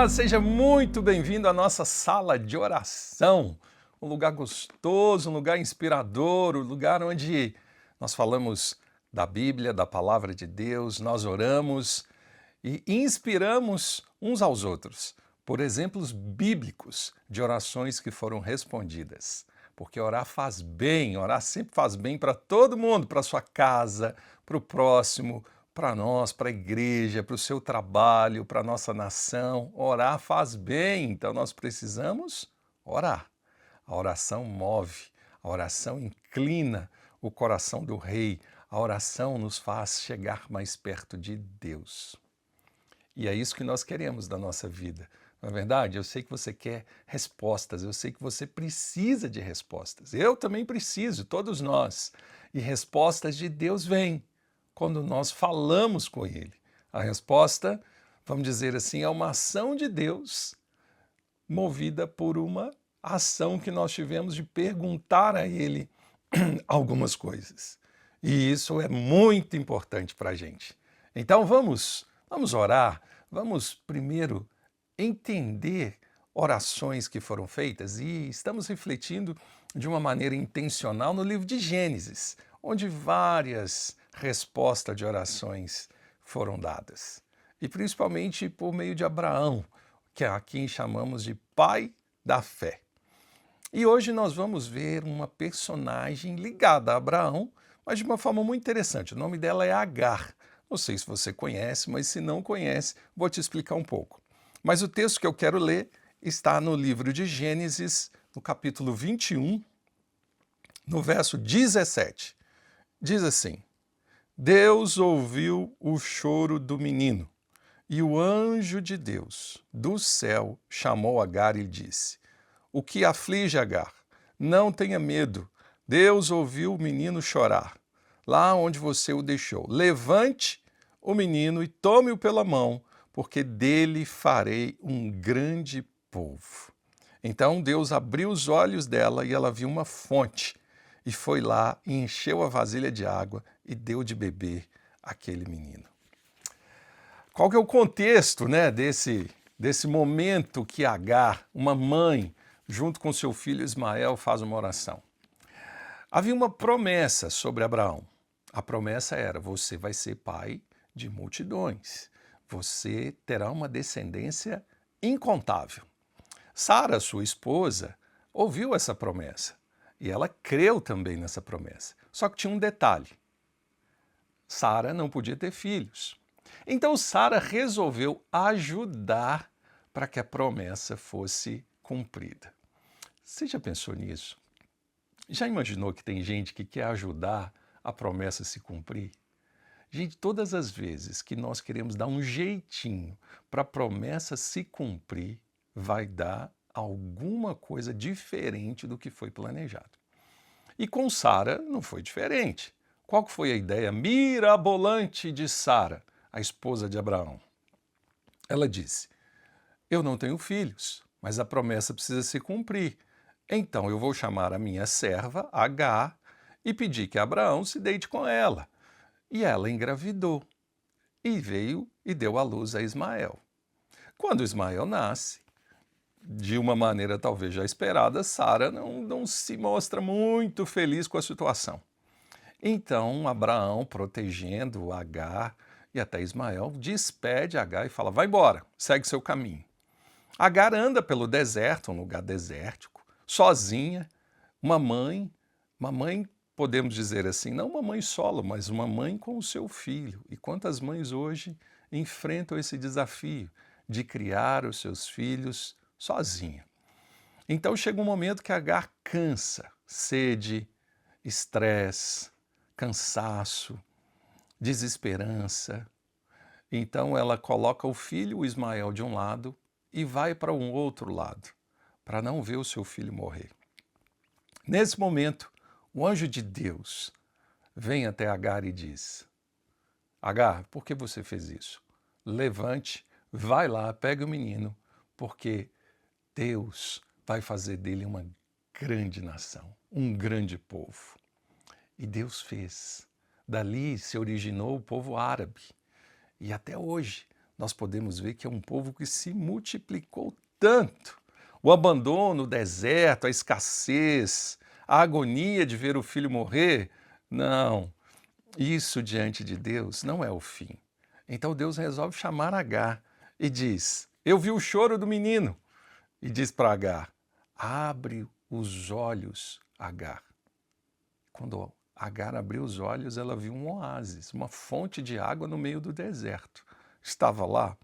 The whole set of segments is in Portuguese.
Olá, seja muito bem-vindo à nossa sala de oração. Um lugar gostoso, um lugar inspirador, um lugar onde nós falamos da Bíblia, da Palavra de Deus, nós oramos e inspiramos uns aos outros por exemplos bíblicos de orações que foram respondidas. Porque orar faz bem, orar sempre faz bem para todo mundo, para a sua casa, para o próximo, para nós, para a igreja, para o seu trabalho, para a nossa nação. Orar faz bem, então nós precisamos orar. A oração move, a oração inclina o coração do rei, a oração nos faz chegar mais perto de Deus. E é isso que nós queremos da nossa vida. Não é verdade? Eu sei que você quer respostas, eu sei que você precisa de respostas. Eu também preciso, todos nós. E respostas de Deus vêm quando nós falamos com Ele. A resposta, vamos dizer assim, é uma ação de Deus movida por uma ação que nós tivemos de perguntar a Ele algumas coisas. E isso é muito importante para a gente. Então vamos orar, vamos primeiro entender orações que foram feitas e estamos refletindo de uma maneira intencional no livro de Gênesis, onde várias respostas de orações foram dadas. E principalmente por meio de Abraão, que é a quem chamamos de pai da fé. E hoje nós vamos ver uma personagem ligada a Abraão, mas de uma forma muito interessante. O nome dela é Agar. Não sei se você conhece, mas se não conhece, vou te explicar um pouco. Mas o texto que eu quero ler está no livro de Gênesis, no capítulo 21, no verso 17. Diz assim: Deus ouviu o choro do menino, e o anjo de Deus do céu chamou Agar e disse: O que aflige Agar? Não tenha medo. Deus ouviu o menino chorar, lá onde você o deixou. Levante o menino e tome-o pela mão, porque dele farei um grande povo. Então Deus abriu os olhos dela e ela viu uma fonte, e foi lá e encheu a vasilha de água e deu de beber àquele menino. Qual que é o contexto, né, desse momento que Agar, uma mãe, junto com seu filho Ismael, faz uma oração? Havia uma promessa sobre Abraão. A promessa era: você vai ser pai de multidões. Você terá uma descendência incontável. Sara, sua esposa, ouviu essa promessa e ela creu também nessa promessa. Só que tinha um detalhe: Sara não podia ter filhos. Então Sara resolveu ajudar para que a promessa fosse cumprida. Você já pensou nisso? Já imaginou que tem gente que quer ajudar a promessa a se cumprir? Gente, todas as vezes que nós queremos dar um jeitinho para a promessa se cumprir, vai dar alguma coisa diferente do que foi planejado. E com Sara não foi diferente. Qual foi a ideia mirabolante de Sara, a esposa de Abraão? Ela disse: eu não tenho filhos, mas a promessa precisa se cumprir. Então eu vou chamar a minha serva, Agar, e pedir que Abraão se deite com ela. E ela engravidou e veio e deu à luz a Ismael. Quando Ismael nasce, de uma maneira talvez já esperada, Sara não se mostra muito feliz com a situação. Então Abraão, protegendo Agar e até Ismael, despede Agar e fala: vai embora, segue seu caminho. Agar anda pelo deserto, um lugar desértico, sozinha, uma mãe, podemos dizer assim, não uma mãe solo, mas uma mãe com o seu filho. E quantas mães hoje enfrentam esse desafio de criar os seus filhos sozinha? Então chega um momento que Agar cansa, sede, estresse, cansaço, desesperança. Então ela coloca o filho, o Ismael, de um lado e vai para um outro lado, para não ver o seu filho morrer. Nesse momento, o anjo de Deus vem até Agar e diz: Agar, por que você fez isso? Levante, vai lá, pegue o menino, porque Deus vai fazer dele uma grande nação, um grande povo. E Deus fez. Dali se originou o povo árabe. E até hoje nós podemos ver que é um povo que se multiplicou tanto. O abandono, o deserto, a escassez, a agonia de ver o filho morrer, não, isso diante de Deus não é o fim. Então Deus resolve chamar Agar e diz: eu vi o choro do menino. E diz para Agar: abre os olhos, Agar. Quando Agar abriu os olhos, ela viu um oásis, uma fonte de água no meio do deserto. Estava lá?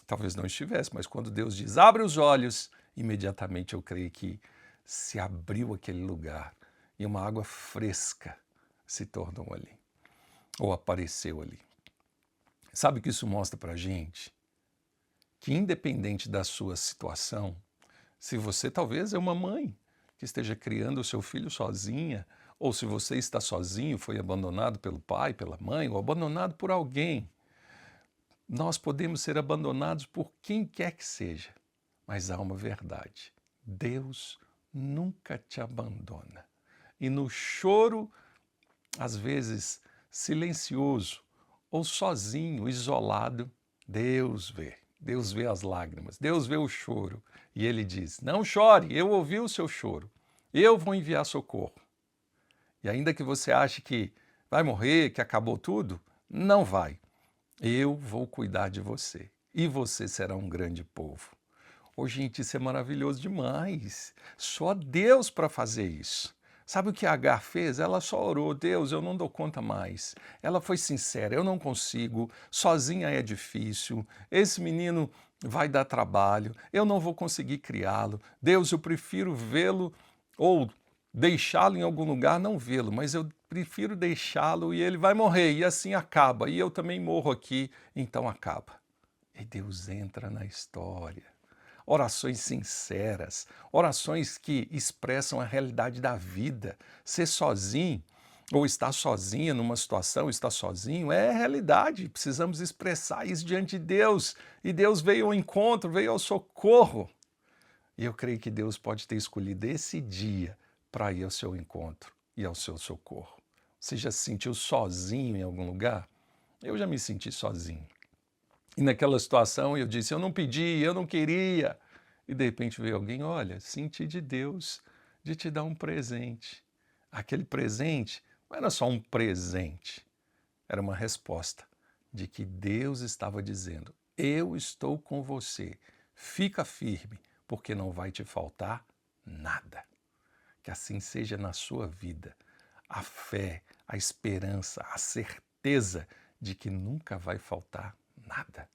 Talvez não estivesse, mas quando Deus diz, abre os olhos, imediatamente eu creio que se abriu aquele lugar e uma água fresca se tornou ali, ou apareceu ali. Sabe o que isso mostra para a gente? Que independente da sua situação, se você talvez é uma mãe que esteja criando o seu filho sozinha, ou se você está sozinho, foi abandonado pelo pai, pela mãe, ou abandonado por alguém, nós podemos ser abandonados por quem quer que seja, mas há uma verdade: Deus nunca te abandona. E no choro, às vezes silencioso, ou sozinho, isolado, Deus vê. Deus vê as lágrimas, Deus vê o choro. E Ele diz, não chore, eu ouvi o seu choro, eu vou enviar socorro. E ainda que você ache que vai morrer, que acabou tudo, não vai. Eu vou cuidar de você e você será um grande povo. Ô, gente, isso é maravilhoso demais. Só Deus para fazer isso. Sabe o que a Agar fez? Ela só orou, Deus, eu não dou conta mais. Ela foi sincera, eu não consigo, sozinha é difícil, esse menino vai dar trabalho, eu não vou conseguir criá-lo. Deus, eu prefiro vê-lo ou deixá-lo em algum lugar, não vê-lo, mas eu prefiro deixá-lo e ele vai morrer e assim acaba. E eu também morro aqui, então acaba. E Deus entra na história. Orações sinceras, orações que expressam a realidade da vida. Ser sozinho ou estar sozinha numa situação, estar sozinho, é realidade. Precisamos expressar isso diante de Deus. E Deus veio ao encontro, veio ao socorro. E eu creio que Deus pode ter escolhido esse dia para ir ao seu encontro e ao seu socorro. Você já se sentiu sozinho em algum lugar? Eu já me senti sozinho. E naquela situação eu disse, eu não pedi, eu não queria. E de repente veio alguém, olha, senti de Deus de te dar um presente. Aquele presente não era só um presente, era uma resposta de que Deus estava dizendo, eu estou com você, fica firme, porque não vai te faltar nada. Que assim seja na sua vida. A fé, a esperança, a certeza de que nunca vai faltar nada.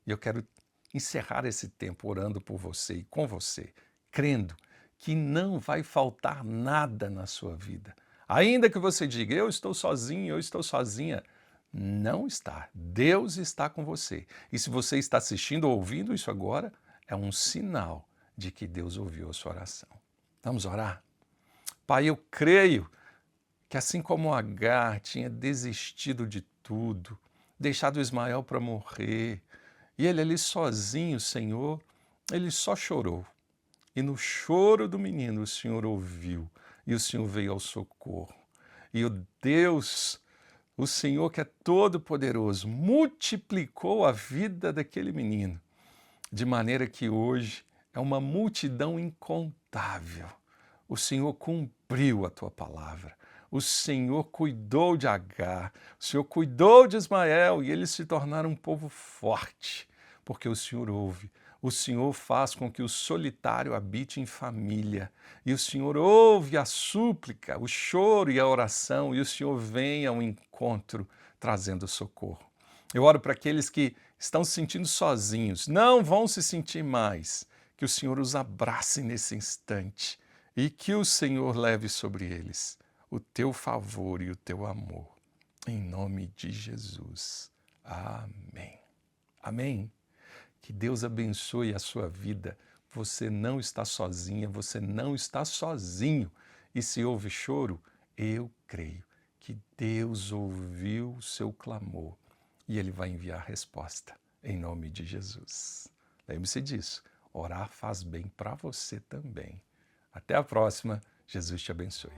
E eu quero encerrar esse tempo orando por você e com você, crendo que não vai faltar nada na sua vida. Ainda que você diga, eu estou sozinho, eu estou sozinha, não está. Deus está com você. E se você está assistindo ou ouvindo isso agora, é um sinal de que Deus ouviu a sua oração. Vamos orar? Pai, eu creio que assim como Agar tinha desistido de tudo, deixado Ismael para morrer, e ele ali sozinho, Senhor, ele só chorou. E no choro do menino o Senhor ouviu, e o Senhor veio ao socorro. E o Deus, o Senhor que é todo-poderoso, multiplicou a vida daquele menino, de maneira que hoje é uma multidão incontável. O Senhor cumpriu a tua palavra. O Senhor cuidou de Agar, o Senhor cuidou de Ismael e eles se tornaram um povo forte, porque o Senhor ouve. O Senhor faz com que o solitário habite em família. E o Senhor ouve a súplica, o choro e a oração, e o Senhor vem ao encontro trazendo socorro. Eu oro para aqueles que estão se sentindo sozinhos, não vão se sentir mais, que o Senhor os abrace nesse instante e que o Senhor leve sobre eles o teu favor e o teu amor. Em nome de Jesus. Amém. Amém. Que Deus abençoe a sua vida. Você não está sozinha, você não está sozinho. E se houve choro, eu creio que Deus ouviu o seu clamor e Ele vai enviar a resposta, em nome de Jesus. Lembre-se disso, orar faz bem para você também. Até a próxima, Jesus te abençoe.